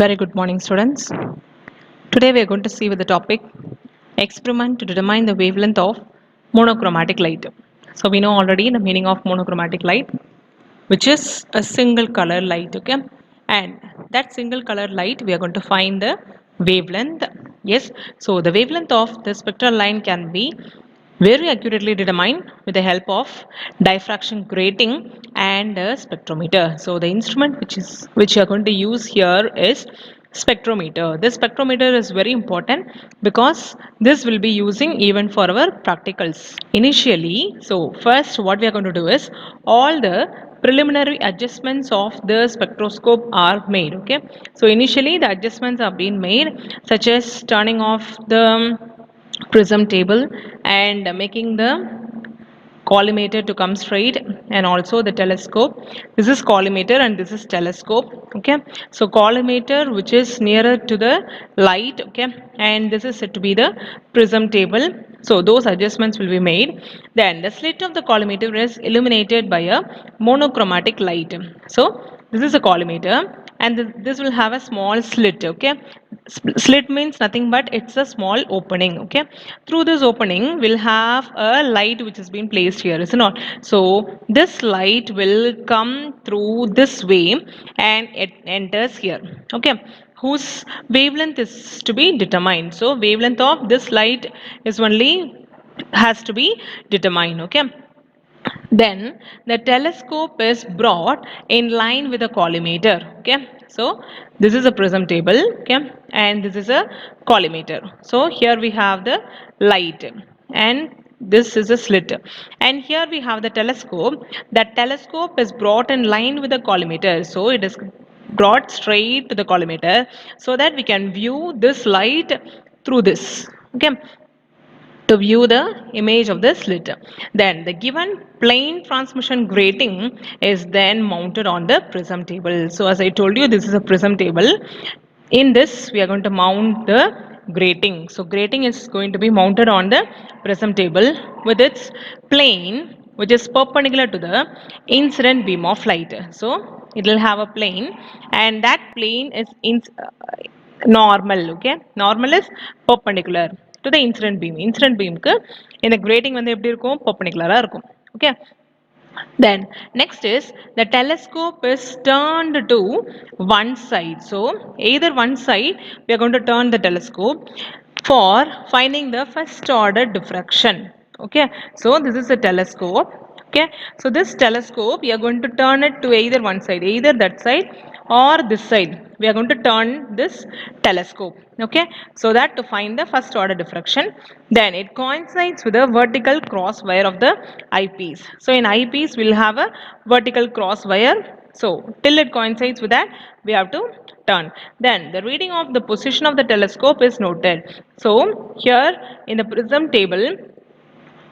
Very good morning, students. Today we are going to see with the topic experiment to determine the wavelength of monochromatic light. So we know already the meaning of monochromatic light, which is a single color light, okay? And that single color light we are going to find the wavelength. Yes, so the wavelength of the spectral line can be very accurately determined with the help of diffraction grating and a spectrometer. So the instrument which you are going to use here is spectrometer. This spectrometer is very important because this will be using even for our practicals. Initially, so first what we are going to do is all the preliminary adjustments of the spectroscope are made. Okay, so initially the adjustments are being made, such as turning off the prism table and making the collimator to come straight, and also the telescope. This is collimator and this is telescope. Okay, so collimator which is nearer to the light, okay, and this is said to be the prism table. So those adjustments will be made. Then the slit of the collimator is illuminated by a monochromatic light. So this is a collimator and this will have a small slit. Okay, slit means nothing but it's a small opening. Okay, through this opening we'll have a light which has been placed here, is it not? So this light will come through this way and it enters here. Okay, whose wavelength is to be determined. So wavelength of this light is only has to be determined. Okay, then the telescope is brought in line with the collimator. Okay, so this is a prism table, okay, and this is a collimator. So here we have the light and this is a slit, and here we have the telescope. That telescope is brought in line with the collimator, so it is brought straight to the collimator so that we can view this light through this. Okay, to view the image of the slit. Then the given plane transmission grating is then mounted on the prism table. So as I told you, this is a prism table. In this, we are going to mount the grating. So grating is going to be mounted on the prism table with its plane which is perpendicular to the incident beam of light. So it will have a plane and that plane is normal. Okay, normal is perpendicular to the incident beam. Incident beam க்கு இந்த grating வந்து எப்படி இருக்கும், perpendicular இருக்கும். Okay, then next is the telescope is turned to one side. So either one side we are going to turn the telescope for finding the first order diffraction. Okay, so this is a telescope. Okay, so this telescope we are going to turn it to either one side, either that side or this side. We are going to turn this telescope. Okay, so that to find the first order diffraction. Then it coincides with the vertical cross wire of the eyepiece. So in eyepiece we'll have a vertical cross wire. So till it coincides with that we have to turn. Then the reading of the position of the telescope is noted. So here in the prism table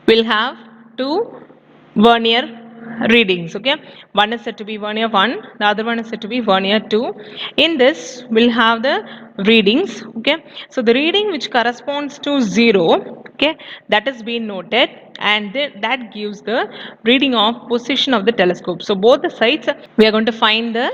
we'll have two vernier readings. Okay, one is said to be vernier 1, the other one is said to be vernier 2. In this we'll have the readings. Okay, so the reading which corresponds to 0, okay, that is being noted, and that gives the reading of position of the telescope. So both the sides we are going to find the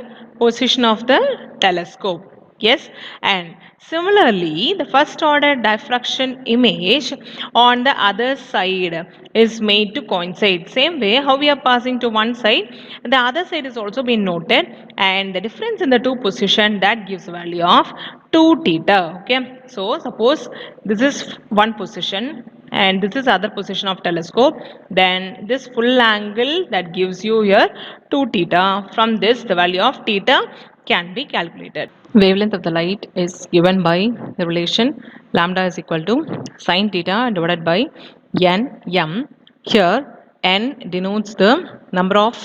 position of the telescope. Yes, and similarly the first order diffraction image on the other side is made to coincide. Same way how we are passing to one side, the other side is also been noted, and the difference in the two position that gives value of 2 theta. Okay, so suppose this is one position and this is other position of telescope, then this full angle that gives you here 2 theta. From this the value of theta can be calculated. Wavelength of the light is given by the relation lambda is equal to sine theta divided by n m. Here n denotes the number of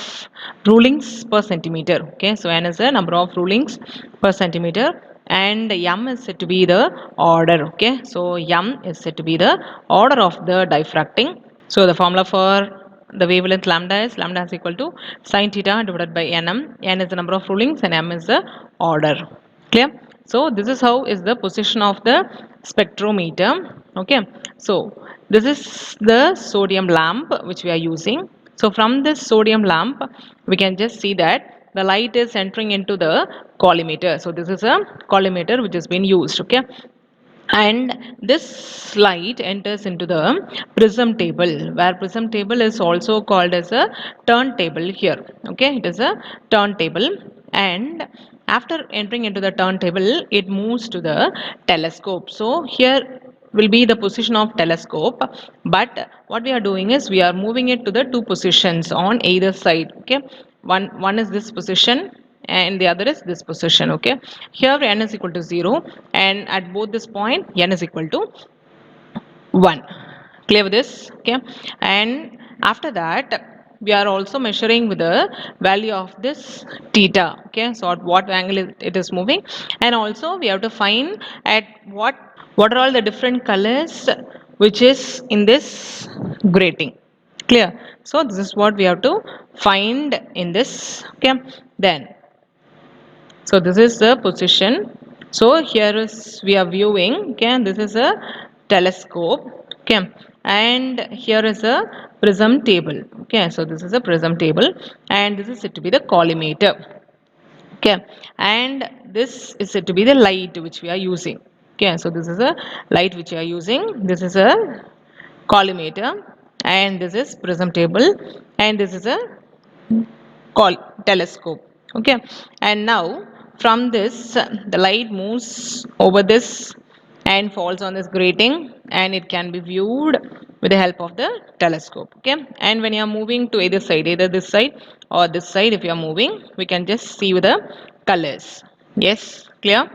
rulings per centimeter. Okay, so n is the number of rulings per centimeter and m is said to be the order. Okay, so m is said to be the order of the diffracting. So the formula for the wavelength lambda is equal to sine theta divided by nm. N is the number of rulings and m is the order. Clear? So this is how is the position of the spectrometer. Okay, so this is the sodium lamp which we are using. So from this sodium lamp we can just see that the light is entering into the collimator. So this is a collimator which has been used, okay? And this light enters into the prism table, where prism table is also called as a turntable here, okay? It is a turntable, and after entering into the turntable, it moves to the telescope. So here will be the position of telescope, but what we are doing is we are moving it to the two positions on either side, okay? One is this position and the other is this position, okay? Here n is equal to 0, and at both this point n is equal to 1. Clear with this? Okay. And after that, we are also measuring with the value of this theta, okay? So at what angle it is moving, and also we have to find at what are all the different colors which is in this grating. Clear? So this is what we have to find in this, okay? Then so this is the position. So here is we are viewing, okay, and this is a telescope, okay, and here is a prism table, okay. So this is a prism table, and this is said to be the collimator, okay, and this is said to be the light which we are using, okay. So this is a light which we are using, this is a collimator, and this is prism table, and this is a call telescope, okay. And now from this the light moves over this and falls on this grating, and it can be viewed with the help of the telescope, okay. And when you are moving to either side, either this side or this side, if you are moving, we can just see with the colors. Yes, clear?